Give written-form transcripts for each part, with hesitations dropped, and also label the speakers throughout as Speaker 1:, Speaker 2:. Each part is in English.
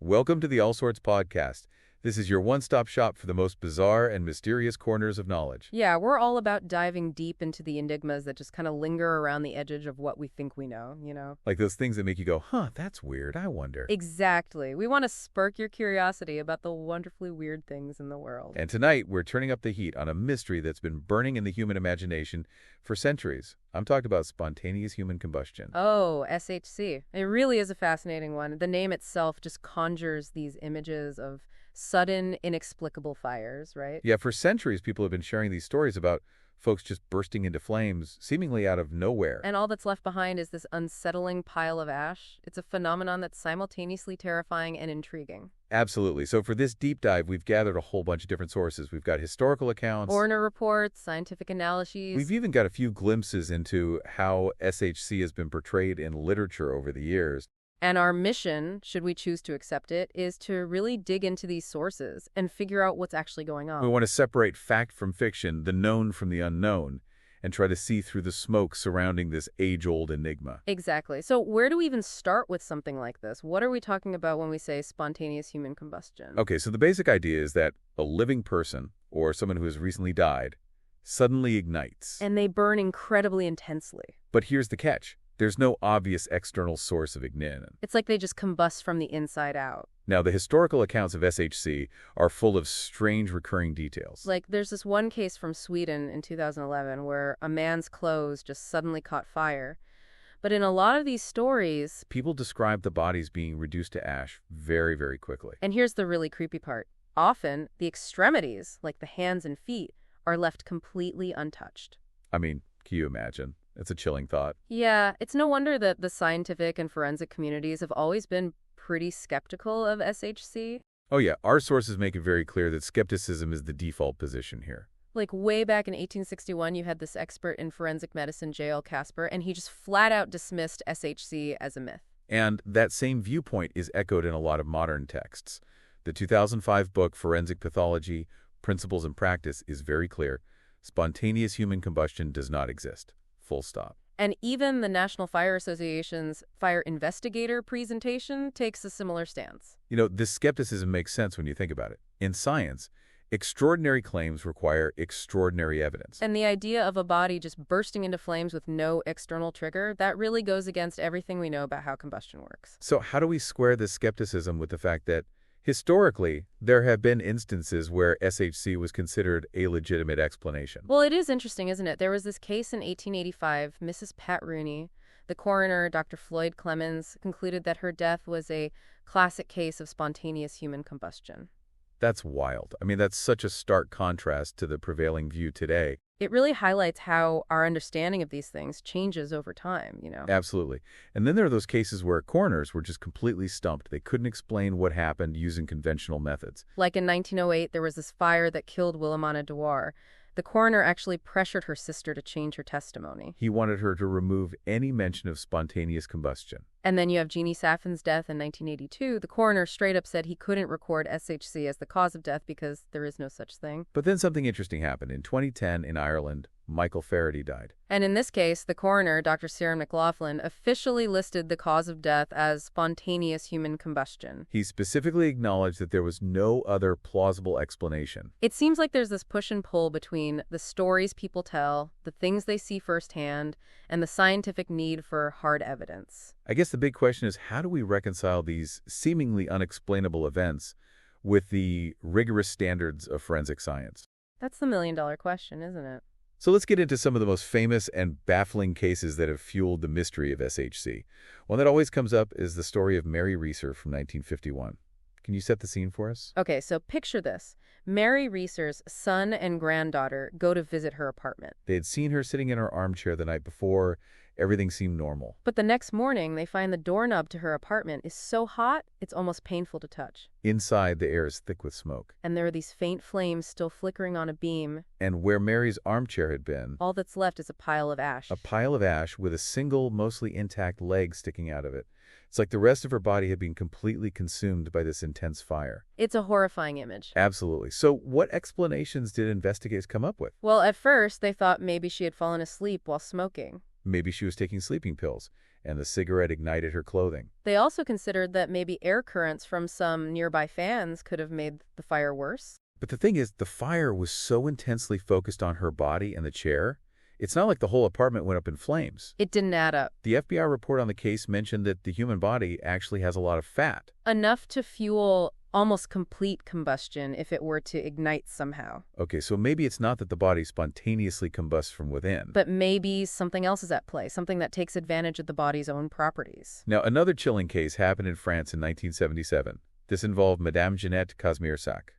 Speaker 1: Welcome to the All Sorts Podcast. This is your one-stop shop for the most bizarre and mysterious corners of knowledge.
Speaker 2: Yeah, we're all about diving deep into the enigmas that just kind of linger around the edges of what we think we know?
Speaker 1: Like those things that make you go, huh, that's weird, I wonder.
Speaker 2: Exactly. We want to spark your curiosity about the wonderfully weird things in the world.
Speaker 1: And tonight, we're turning up the heat on a mystery that's been burning in the human imagination for centuries. I'm talking about spontaneous human combustion.
Speaker 2: Oh, SHC. It really is a fascinating one. The name itself just conjures these images of sudden, inexplicable fires, right?
Speaker 1: Yeah, for centuries, people have been sharing these stories about folks just bursting into flames, seemingly out of nowhere.
Speaker 2: And all that's left behind is this unsettling pile of ash. It's a phenomenon that's simultaneously terrifying and intriguing.
Speaker 1: Absolutely. So for this deep dive, we've gathered a whole bunch of different sources. We've got historical accounts.
Speaker 2: Coroner reports, scientific analyses.
Speaker 1: We've even got a few glimpses into how SHC has been portrayed in literature over the years.
Speaker 2: And our mission, should we choose to accept it, is to really dig into these sources and figure out what's actually going on.
Speaker 1: We want to separate fact from fiction, the known from the unknown, and try to see through the smoke surrounding this age-old enigma.
Speaker 2: Exactly. So where do we even start with something like this? What are we talking about when we say spontaneous human combustion?
Speaker 1: Okay, so the basic idea is that a living person, or someone who has recently died, suddenly ignites.
Speaker 2: And they burn incredibly intensely.
Speaker 1: But here's the catch. There's no obvious external source of ignition.
Speaker 2: It's like they just combust from the inside out.
Speaker 1: Now, the historical accounts of SHC are full of strange recurring details.
Speaker 2: Like, there's this one case from Sweden in 2011 where a man's clothes just suddenly caught fire. But in a lot of these stories,
Speaker 1: people describe the bodies being reduced to ash very, very quickly.
Speaker 2: And here's the really creepy part. Often, the extremities, like the hands and feet, are left completely untouched.
Speaker 1: I mean, can you imagine? It's a chilling thought.
Speaker 2: Yeah, it's no wonder that the scientific and forensic communities have always been pretty skeptical of SHC.
Speaker 1: Oh yeah, our sources make it very clear that skepticism is the default position here.
Speaker 2: Like way back in 1861, you had this expert in forensic medicine, J.L. Casper, and he just flat out dismissed SHC as a myth.
Speaker 1: And that same viewpoint is echoed in a lot of modern texts. The 2005 book, Forensic Pathology, Principles and Practice, is very clear. Spontaneous human combustion does not exist. Full stop.
Speaker 2: And even the National Fire Association's fire investigator presentation takes a similar stance.
Speaker 1: You know, this skepticism makes sense when you think about it. In science, extraordinary claims require extraordinary evidence.
Speaker 2: And the idea of a body just bursting into flames with no external trigger, that really goes against everything we know about how combustion works.
Speaker 1: So how do we square this skepticism with the fact that historically, there have been instances where SHC was considered a legitimate explanation?
Speaker 2: Well, it is interesting, isn't it? There was this case in 1885, Mrs. Pat Rooney. The coroner, Dr. Floyd Clemens, concluded that her death was a classic case of spontaneous human combustion.
Speaker 1: That's wild. I mean, that's such a stark contrast to the prevailing view today.
Speaker 2: It really highlights how our understanding of these things changes over time.
Speaker 1: Absolutely. And then there are those cases where coroners were just completely stumped. They couldn't explain what happened using conventional methods.
Speaker 2: Like in 1908, there was this fire that killed Wilhelmina Dewar. The coroner actually pressured her sister to change her testimony.
Speaker 1: He wanted her to remove any mention of spontaneous combustion.
Speaker 2: And then you have Jeannie Saffin's death in 1982. The coroner straight up said he couldn't record SHC as the cause of death because there is no such thing.
Speaker 1: But then something interesting happened. In 2010, in Ireland, Michael Faraday died.
Speaker 2: And in this case, the coroner, Dr. Sarah McLaughlin, officially listed the cause of death as spontaneous human combustion.
Speaker 1: He specifically acknowledged that there was no other plausible explanation.
Speaker 2: It seems like there's this push and pull between the stories people tell, the things they see firsthand, and the scientific need for hard evidence.
Speaker 1: I guess the big question is, how do we reconcile these seemingly unexplainable events with the rigorous standards of forensic science?
Speaker 2: That's the million-dollar question, isn't it?
Speaker 1: So let's get into some of the most famous and baffling cases that have fueled the mystery of SHC. One that always comes up is the story of Mary Reeser from 1951. Can you set the scene for us?
Speaker 2: Okay, so picture this. Mary Reeser's son and granddaughter go to visit her apartment.
Speaker 1: They had seen her sitting in her armchair the night before. Everything seemed normal.
Speaker 2: But the next morning, they find the doorknob to her apartment is so hot, it's almost painful to touch.
Speaker 1: Inside, the air is thick with smoke.
Speaker 2: And there are these faint flames still flickering on a beam.
Speaker 1: And where Mary's armchair had been,
Speaker 2: all that's left is a pile of ash.
Speaker 1: A pile of ash with a single, mostly intact leg sticking out of it. It's like the rest of her body had been completely consumed by this intense fire.
Speaker 2: It's a horrifying image.
Speaker 1: Absolutely. So what explanations did investigators come up with?
Speaker 2: Well, at first, they thought maybe she had fallen asleep while smoking.
Speaker 1: Maybe she was taking sleeping pills. and the cigarette ignited her clothing.
Speaker 2: They also considered that maybe air currents from some nearby fans could have made the fire worse.
Speaker 1: But the thing is, the fire was so intensely focused on her body and the chair, it's not like the whole apartment went up in flames.
Speaker 2: It didn't add up.
Speaker 1: The FBI report on the case mentioned that the human body actually has a lot of fat.
Speaker 2: Enough to fuel almost complete combustion if it were to ignite somehow.
Speaker 1: Okay, so maybe it's not that the body spontaneously combusts from within.
Speaker 2: But maybe something else is at play, something that takes advantage of the body's own properties.
Speaker 1: Now, another chilling case happened in France in 1977. This involved Madame Jeannette Kazmierczak.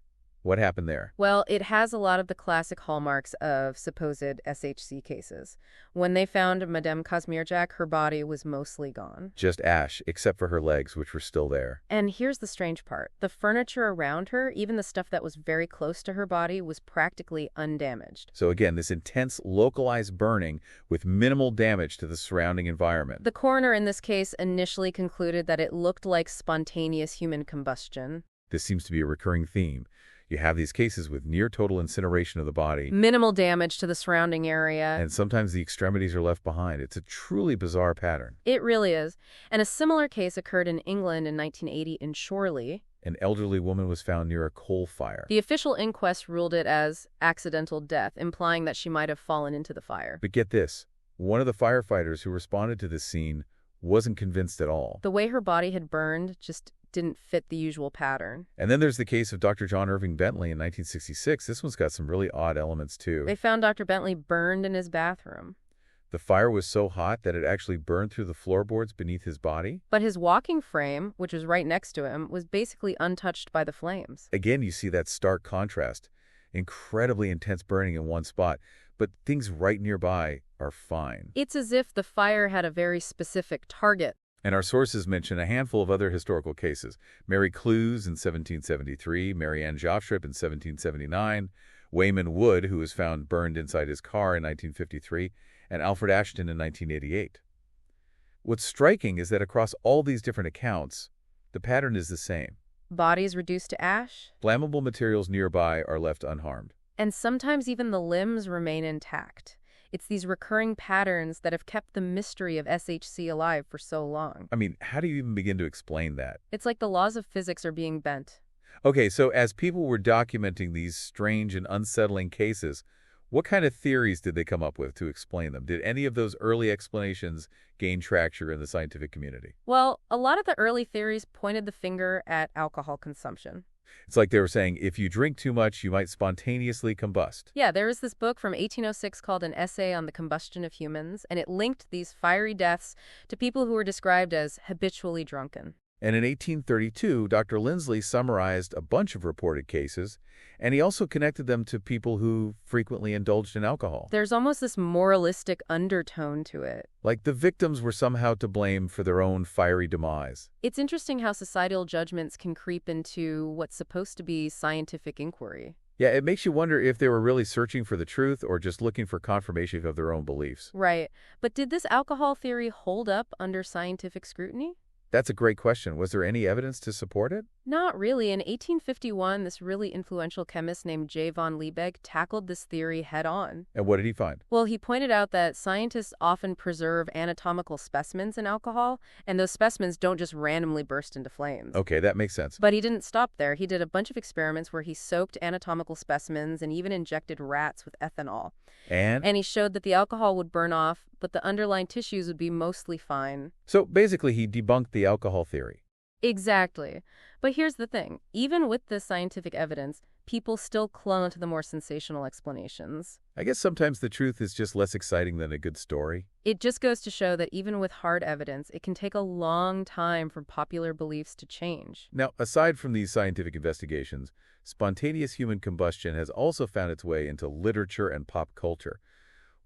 Speaker 1: What happened there?
Speaker 2: Well, it has a lot of the classic hallmarks of supposed SHC cases. When they found Madame Kazmierczak, her body was mostly gone.
Speaker 1: Just ash, except for her legs, which were still there.
Speaker 2: And here's the strange part. The furniture around her, even the stuff that was very close to her body, was practically undamaged.
Speaker 1: So again, this intense, localized burning with minimal damage to the surrounding environment.
Speaker 2: The coroner in this case initially concluded that it looked like spontaneous human combustion.
Speaker 1: This seems to be a recurring theme. You have these cases with near-total incineration of the body.
Speaker 2: Minimal damage to the surrounding area.
Speaker 1: And sometimes the extremities are left behind. It's a truly bizarre pattern.
Speaker 2: It really is. And a similar case occurred in England in 1980 in Chorley.
Speaker 1: An elderly woman was found near a coal fire.
Speaker 2: The official inquest ruled it as accidental death, implying that she might have fallen into the fire.
Speaker 1: But get this. One of the firefighters who responded to this scene wasn't convinced at all.
Speaker 2: The way her body had burned just didn't fit the usual pattern.
Speaker 1: And then there's the case of Dr. John Irving Bentley in 1966. This one's got some really odd elements, too.
Speaker 2: They found Dr. Bentley burned in his bathroom.
Speaker 1: The fire was so hot that it actually burned through the floorboards beneath his body.
Speaker 2: But his walking frame, which was right next to him, was basically untouched by the flames.
Speaker 1: Again, you see that stark contrast. Incredibly intense burning in one spot, but things right nearby are fine.
Speaker 2: It's as if the fire had a very specific target.
Speaker 1: And our sources mention a handful of other historical cases. Mary Clues in 1773, Mary Ann Joffstrip in 1779, Wayman Wood, who was found burned inside his car in 1953, and Alfred Ashton in 1988. What's striking is that across all these different accounts, the pattern is the same.
Speaker 2: Bodies reduced to ash.
Speaker 1: Flammable materials nearby are left unharmed.
Speaker 2: And sometimes even the limbs remain intact. It's these recurring patterns that have kept the mystery of SHC alive for so long.
Speaker 1: I mean, how do you even begin to explain that?
Speaker 2: It's like the laws of physics are being bent.
Speaker 1: Okay, so as people were documenting these strange and unsettling cases, what kind of theories did they come up with to explain them? Did any of those early explanations gain traction in the scientific community?
Speaker 2: Well, a lot of the early theories pointed the finger at alcohol consumption.
Speaker 1: It's like they were saying, if you drink too much, you might spontaneously combust.
Speaker 2: Yeah, there was this book from 1806 called An Essay on the Combustion of Humans, and it linked these fiery deaths to people who were described as habitually drunken.
Speaker 1: And in 1832, Dr. Lindsley summarized a bunch of reported cases, and he also connected them to people who frequently indulged in alcohol.
Speaker 2: There's almost this moralistic undertone to it.
Speaker 1: Like the victims were somehow to blame for their own fiery demise.
Speaker 2: It's interesting how societal judgments can creep into what's supposed to be scientific inquiry.
Speaker 1: Yeah, it makes you wonder if they were really searching for the truth or just looking for confirmation of their own beliefs.
Speaker 2: Right. But did this alcohol theory hold up under scientific scrutiny?
Speaker 1: That's a great question. Was there any evidence to support it?
Speaker 2: Not really. In 1851, this really influential chemist named J. von Liebig tackled this theory head-on.
Speaker 1: And what did he find?
Speaker 2: Well, he pointed out that scientists often preserve anatomical specimens in alcohol, and those specimens don't just randomly burst into flames.
Speaker 1: Okay, that makes sense.
Speaker 2: But he didn't stop there. He did a bunch of experiments where he soaked anatomical specimens and even injected rats with ethanol.
Speaker 1: And
Speaker 2: he showed that the alcohol would burn off, but the underlying tissues would be mostly fine.
Speaker 1: So basically, he debunked the alcohol theory.
Speaker 2: Exactly. But here's the thing. Even with this scientific evidence, people still clung to the more sensational explanations.
Speaker 1: I guess sometimes the truth is just less exciting than a good story.
Speaker 2: It just goes to show that even with hard evidence, it can take a long time for popular beliefs to change.
Speaker 1: Now, aside from these scientific investigations, spontaneous human combustion has also found its way into literature and pop culture.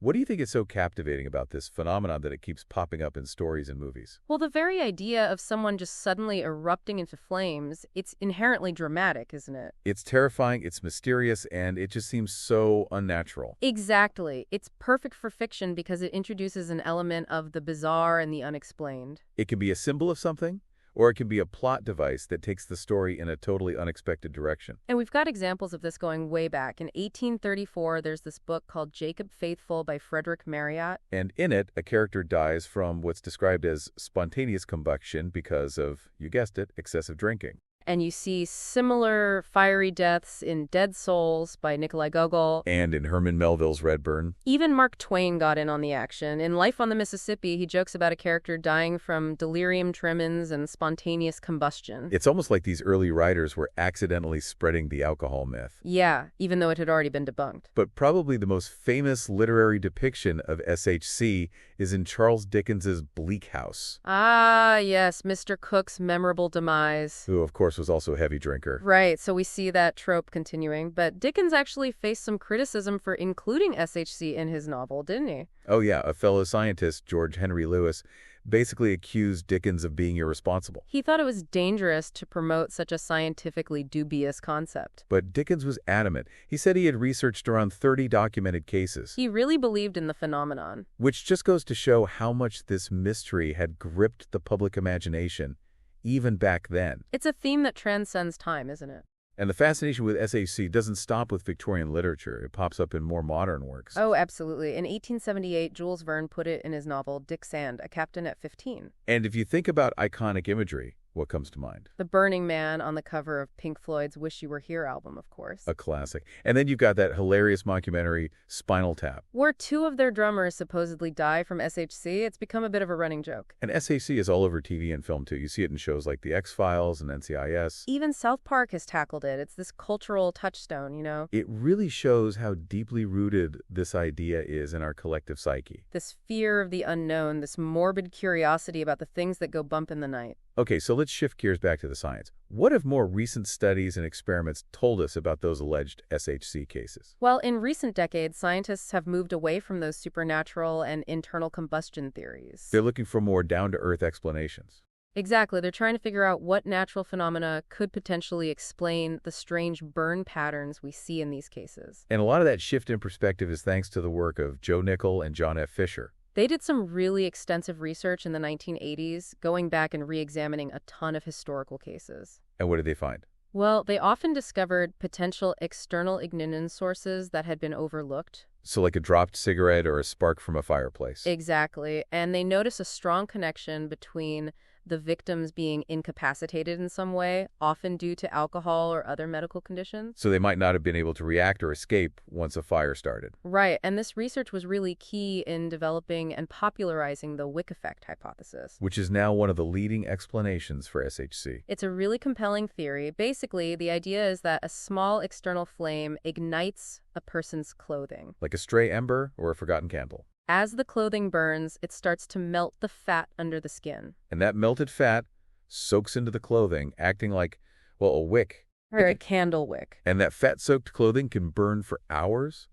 Speaker 1: What do you think is so captivating about this phenomenon that it keeps popping up in stories and movies?
Speaker 2: Well, the very idea of someone just suddenly erupting into flames, it's inherently dramatic, isn't it?
Speaker 1: It's terrifying, it's mysterious, and it just seems so unnatural.
Speaker 2: Exactly. It's perfect for fiction because it introduces an element of the bizarre and the unexplained.
Speaker 1: It can be a symbol of something, Or it can be a plot device that takes the story in a totally unexpected direction.
Speaker 2: And we've got examples of this going way back. In 1834, there's this book called Jacob Faithful by Frederick Marryat.
Speaker 1: And in it, a character dies from what's described as spontaneous combustion because of, you guessed it, excessive drinking.
Speaker 2: And you see similar fiery deaths in Dead Souls by Nikolai Gogol.
Speaker 1: And in Herman Melville's Redburn.
Speaker 2: Even Mark Twain got in on the action. In Life on the Mississippi, he jokes about a character dying from delirium tremens and spontaneous combustion.
Speaker 1: It's almost like these early writers were accidentally spreading the alcohol myth.
Speaker 2: Yeah, even though it had already been debunked.
Speaker 1: But probably the most famous literary depiction of SHC is in Charles Dickens's Bleak House.
Speaker 2: Ah, yes, Mr. Cook's memorable demise.
Speaker 1: Who, of course, was also a heavy drinker.
Speaker 2: Right, so we see that trope continuing. But Dickens actually faced some criticism for including SHC in his novel, didn't he?
Speaker 1: Oh yeah, a fellow scientist, George Henry Lewis, basically accused Dickens of being irresponsible.
Speaker 2: He thought it was dangerous to promote such a scientifically dubious concept.
Speaker 1: But Dickens was adamant. He said he had researched around 30 documented cases.
Speaker 2: He really believed in the phenomenon.
Speaker 1: Which just goes to show how much this mystery had gripped the public imagination, even back then.
Speaker 2: It's a theme that transcends time, isn't it?
Speaker 1: And the fascination with SHC doesn't stop with Victorian literature. It pops up in more modern works.
Speaker 2: Oh, absolutely. In 1878, Jules Verne put it in his novel Dick Sand, a Captain at 15.
Speaker 1: And if you think about iconic imagery, what comes to mind?
Speaker 2: The Burning Man on the cover of Pink Floyd's Wish You Were Here album, of course.
Speaker 1: A classic. And then you've got that hilarious mockumentary, Spinal Tap.
Speaker 2: Where two of their drummers supposedly die from SHC, it's become a bit of a running joke.
Speaker 1: And SHC is all over TV and film, too. You see it in shows like The X-Files and NCIS.
Speaker 2: Even South Park has tackled it. It's this cultural touchstone, you know?
Speaker 1: It really shows how deeply rooted this idea is in our collective psyche.
Speaker 2: This fear of the unknown, this morbid curiosity about the things that go bump in the night.
Speaker 1: Okay, so let's shift gears back to the science. What have more recent studies and experiments told us about those alleged SHC cases?
Speaker 2: Well, in recent decades, scientists have moved away from those supernatural and internal combustion theories.
Speaker 1: They're looking for more down-to-earth explanations.
Speaker 2: Exactly. They're trying to figure out what natural phenomena could potentially explain the strange burn patterns we see in these cases.
Speaker 1: And a lot of that shift in perspective is thanks to the work of Joe Nickell and John F. Fisher.
Speaker 2: They did some really extensive research in the 1980s, going back and re-examining a ton of historical cases.
Speaker 1: And what did they find?
Speaker 2: Well, they often discovered potential external ignition sources that had been overlooked.
Speaker 1: So like a dropped cigarette or a spark from a fireplace.
Speaker 2: Exactly. And they noticed a strong connection between the victims being incapacitated in some way, often due to alcohol or other medical conditions.
Speaker 1: So they might not have been able to react or escape once a fire started.
Speaker 2: Right, and this research was really key in developing and popularizing the wick effect hypothesis.
Speaker 1: Which is now one of the leading explanations for SHC.
Speaker 2: It's a really compelling theory. Basically, the idea is that a small external flame ignites a person's clothing.
Speaker 1: Like a stray ember or a forgotten candle.
Speaker 2: As the clothing burns, it starts to melt the fat under the skin.
Speaker 1: And that melted fat soaks into the clothing, acting like, well, a wick.
Speaker 2: Or a candle wick.
Speaker 1: And that fat-soaked clothing can burn for hours,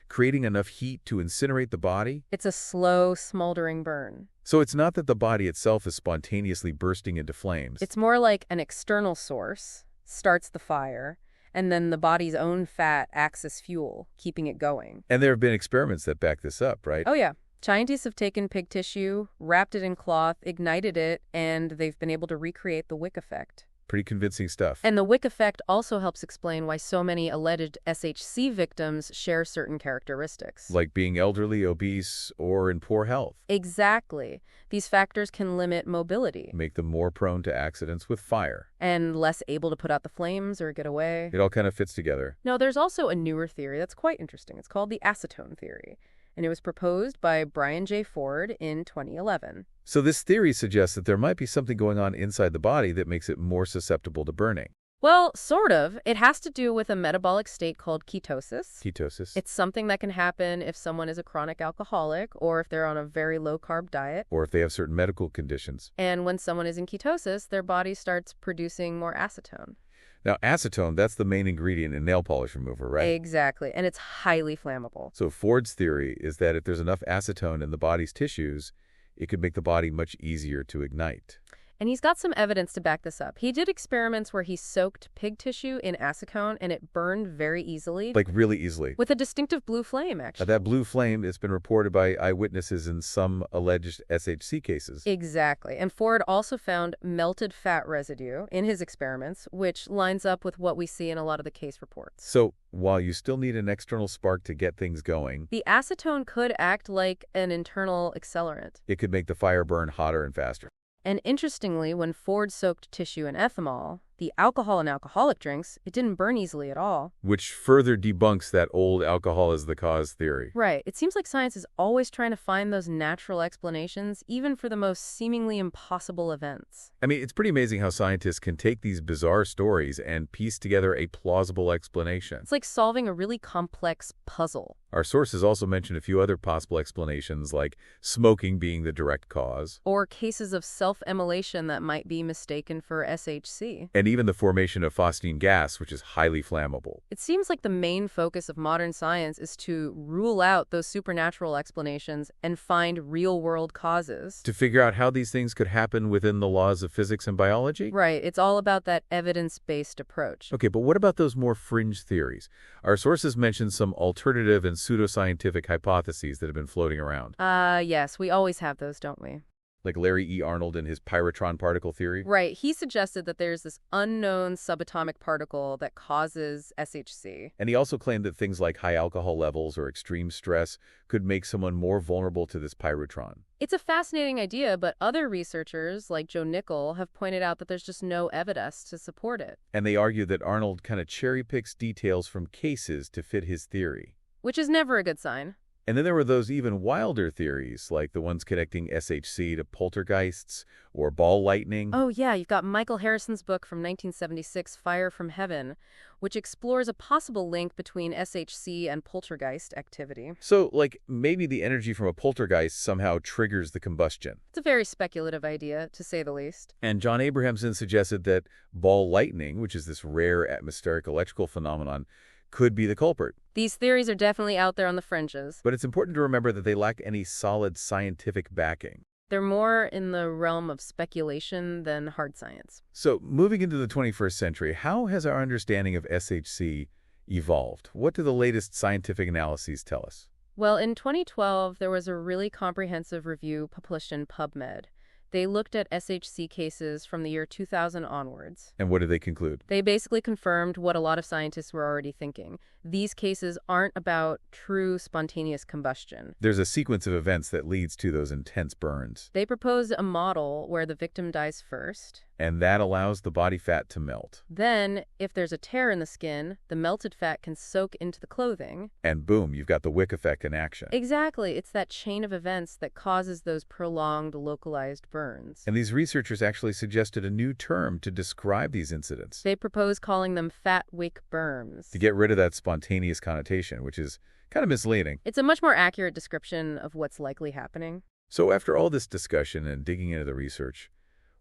Speaker 1: creating enough heat to incinerate the body.
Speaker 2: It's a slow, smoldering burn.
Speaker 1: So it's not that the body itself is spontaneously bursting into flames.
Speaker 2: It's more like an external source starts the fire, and then the body's own fat acts as fuel, keeping it going.
Speaker 1: And there have been experiments that back this up, right?
Speaker 2: Oh, yeah. Scientists have taken pig tissue, wrapped it in cloth, ignited it, and they've been able to recreate the wick effect.
Speaker 1: Pretty convincing stuff.
Speaker 2: And the wick effect also helps explain why so many alleged SHC victims share certain characteristics.
Speaker 1: Like being elderly, obese, or in poor health.
Speaker 2: Exactly. These factors can limit mobility.
Speaker 1: Make them more prone to accidents with fire.
Speaker 2: And less able to put out the flames or get away.
Speaker 1: It all kind of fits together.
Speaker 2: No, there's also a newer theory that's quite interesting. It's called the acetone theory. And it was proposed by Brian J. Ford in 2011.
Speaker 1: So this theory suggests that there might be something going on inside the body that makes it more susceptible to burning.
Speaker 2: Well, sort of. It has to do with a metabolic state called ketosis.
Speaker 1: Ketosis.
Speaker 2: It's something that can happen if someone is a chronic alcoholic or if they're on a very low-carb diet.
Speaker 1: Or if they have certain medical conditions.
Speaker 2: And when someone is in ketosis, their body starts producing more acetone.
Speaker 1: Now, acetone, that's the main ingredient in nail polish remover, right?
Speaker 2: Exactly. And it's highly flammable.
Speaker 1: So Ford's theory is that if there's enough acetone in the body's tissues, it could make the body much easier to ignite.
Speaker 2: And he's got some evidence to back this up. He did experiments where he soaked pig tissue in acetone and it burned very easily.
Speaker 1: Like really easily.
Speaker 2: With a distinctive blue flame, actually.
Speaker 1: That blue flame has been reported by eyewitnesses in some alleged SHC cases.
Speaker 2: Exactly. And Ford also found melted fat residue in his experiments, which lines up with what we see in a lot of the case reports.
Speaker 1: So, while you still need an external spark to get things going,
Speaker 2: the acetone could act like an internal accelerant.
Speaker 1: It could make the fire burn hotter and faster.
Speaker 2: And interestingly, when Ford soaked tissue in ethanol, the alcohol in alcoholic drinks, it didn't burn easily at all.
Speaker 1: Which further debunks that old alcohol is the cause theory.
Speaker 2: Right. It seems like science is always trying to find those natural explanations, even for the most seemingly impossible events.
Speaker 1: I mean, it's pretty amazing how scientists can take these bizarre stories and piece together a plausible explanation.
Speaker 2: It's like solving a really complex puzzle.
Speaker 1: Our sources also mention a few other possible explanations, like smoking being the direct cause.
Speaker 2: Or cases of self-immolation that might be mistaken for SHC.
Speaker 1: And even the formation of phosgene gas, which is highly flammable.
Speaker 2: It seems like the main focus of modern science is to rule out those supernatural explanations and find real-world causes.
Speaker 1: To figure out how these things could happen within the laws of physics and biology?
Speaker 2: Right. It's all about that evidence-based approach.
Speaker 1: Okay, but what about those more fringe theories? Our sources mention some alternative and pseudoscientific hypotheses that have been floating around.
Speaker 2: Yes, we always have those, don't we?
Speaker 1: Like Larry E. Arnold and his pyrotron particle theory?
Speaker 2: Right. He suggested that there's this unknown subatomic particle that causes SHC.
Speaker 1: And he also claimed that things like high alcohol levels or extreme stress could make someone more vulnerable to this pyrotron.
Speaker 2: It's a fascinating idea, but other researchers, like Joe Nickell, have pointed out that there's just no evidence to support it.
Speaker 1: And they argue that Arnold kind of cherry-picks details from cases to fit his theory.
Speaker 2: Which is never a good sign.
Speaker 1: And then there were those even wilder theories, like the ones connecting SHC to poltergeists or ball lightning.
Speaker 2: Oh, yeah, you've got Michael Harrison's book from 1976, Fire from Heaven, which explores a possible link between SHC and poltergeist activity.
Speaker 1: So, like, maybe the energy from a poltergeist somehow triggers the combustion.
Speaker 2: It's a very speculative idea, to say the least.
Speaker 1: And John Abrahamson suggested that ball lightning, which is this rare atmospheric electrical phenomenon, could be the culprit.
Speaker 2: These theories are definitely out there on the fringes.
Speaker 1: But it's important to remember that they lack any solid scientific backing.
Speaker 2: They're more in the realm of speculation than hard science.
Speaker 1: So, moving into the 21st century, how has our understanding of SHC evolved? What do the latest scientific analyses tell us?
Speaker 2: Well, in 2012, there was a really comprehensive review published in PubMed. They looked at SHC cases from the year 2000 onwards.
Speaker 1: And what did they conclude?
Speaker 2: They basically confirmed what a lot of scientists were already thinking. These cases aren't about true spontaneous combustion.
Speaker 1: There's a sequence of events that leads to those intense burns.
Speaker 2: They proposed a model where the victim dies first.
Speaker 1: And that allows the body fat to melt.
Speaker 2: Then, if there's a tear in the skin, the melted fat can soak into the clothing.
Speaker 1: And boom, you've got the wick effect in action.
Speaker 2: Exactly. It's that chain of events that causes those prolonged, localized burns.
Speaker 1: And these researchers actually suggested a new term to describe these incidents.
Speaker 2: They propose calling them fat wick burns.
Speaker 1: To get rid of that spontaneous connotation, which is kind of misleading.
Speaker 2: It's a much more accurate description of what's likely happening.
Speaker 1: So after all this discussion and digging into the research,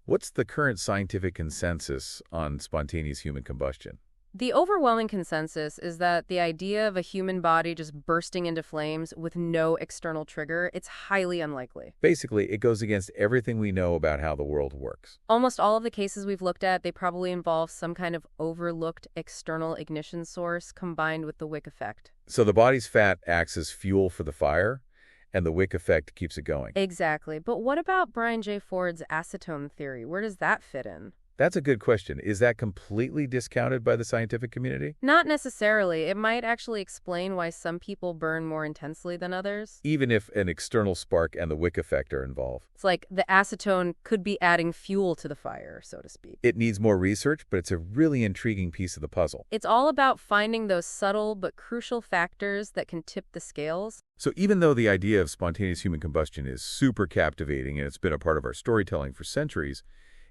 Speaker 1: what's the current scientific consensus on spontaneous human combustion?
Speaker 2: The overwhelming consensus is that the idea of a human body just bursting into flames with no external trigger, it's highly unlikely.
Speaker 1: Basically, it goes against everything we know about how the world works.
Speaker 2: Almost all of the cases we've looked at, they probably involve some kind of overlooked external ignition source combined with the wick effect.
Speaker 1: So the body's fat acts as fuel for the fire, and the wick effect keeps it going.
Speaker 2: Exactly. But what about Brian J. Ford's acetone theory? Where does that fit in?
Speaker 1: That's a good question. Is that completely discounted by the scientific community?
Speaker 2: Not necessarily. It might actually explain why some people burn more intensely than others.
Speaker 1: Even if an external spark and the wick effect are involved.
Speaker 2: It's like the acetone could be adding fuel to the fire, so to speak.
Speaker 1: It needs more research, but it's a really intriguing piece of the puzzle.
Speaker 2: It's all about finding those subtle but crucial factors that can tip the scales.
Speaker 1: So even though the idea of spontaneous human combustion is super captivating and it's been a part of our storytelling for centuries,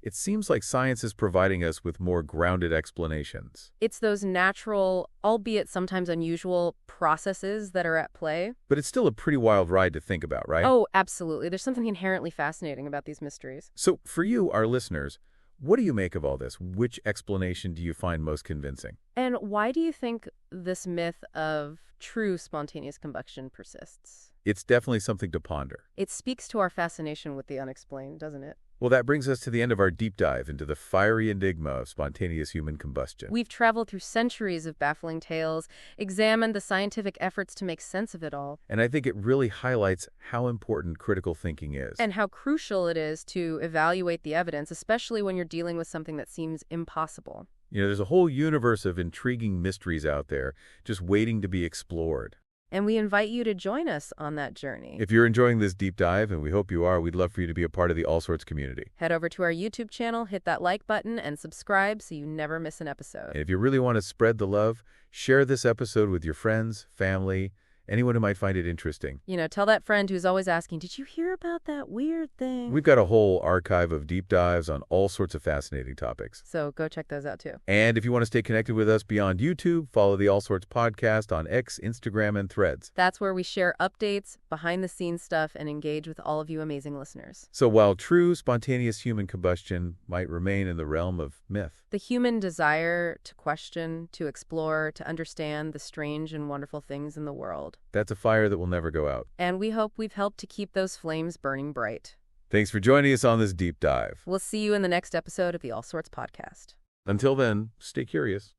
Speaker 1: it seems like science is providing us with more grounded explanations.
Speaker 2: It's those natural, albeit sometimes unusual, processes that are at play.
Speaker 1: But it's still a pretty wild ride to think about, right?
Speaker 2: Oh, absolutely. There's something inherently fascinating about these mysteries.
Speaker 1: So for you, our listeners, what do you make of all this? Which explanation do you find most convincing?
Speaker 2: And why do you think this myth of true spontaneous combustion persists?
Speaker 1: It's definitely something to ponder.
Speaker 2: It speaks to our fascination with the unexplained, doesn't it?
Speaker 1: Well, that brings us to the end of our deep dive into the fiery enigma of spontaneous human combustion.
Speaker 2: We've traveled through centuries of baffling tales, examined the scientific efforts to make sense of it all,
Speaker 1: And I think it really highlights how important critical thinking is.
Speaker 2: and how crucial it is to evaluate the evidence, especially when you're dealing with something that seems impossible.
Speaker 1: There's a whole universe of intriguing mysteries out there just waiting to be explored.
Speaker 2: And we invite you to join us on that journey.
Speaker 1: If you're enjoying this deep dive, and we hope you are, we'd love for you to be a part of the All Sorts community.
Speaker 2: Head over to our YouTube channel, hit that like button, and subscribe so you never miss an episode.
Speaker 1: And if you really want to spread the love, share this episode with your friends, family, anyone who might find it interesting.
Speaker 2: Tell that friend who's always asking, did you hear about that weird thing?
Speaker 1: We've got a whole archive of deep dives on all sorts of fascinating topics.
Speaker 2: So go check those out too.
Speaker 1: And if you want to stay connected with us beyond YouTube, follow the All Sorts podcast on X, Instagram, and Threads.
Speaker 2: That's where we share updates, behind-the-scenes stuff, and engage with all of you amazing listeners.
Speaker 1: So while true spontaneous human combustion might remain in the realm of myth,
Speaker 2: The human desire to question, to explore, to understand the strange and wonderful things in the world.
Speaker 1: that's a fire that will never go out.
Speaker 2: And we hope we've helped to keep those flames burning bright.
Speaker 1: Thanks for joining us on this deep dive.
Speaker 2: We'll see you in the next episode of the All Sorts podcast.
Speaker 1: Until then, stay curious.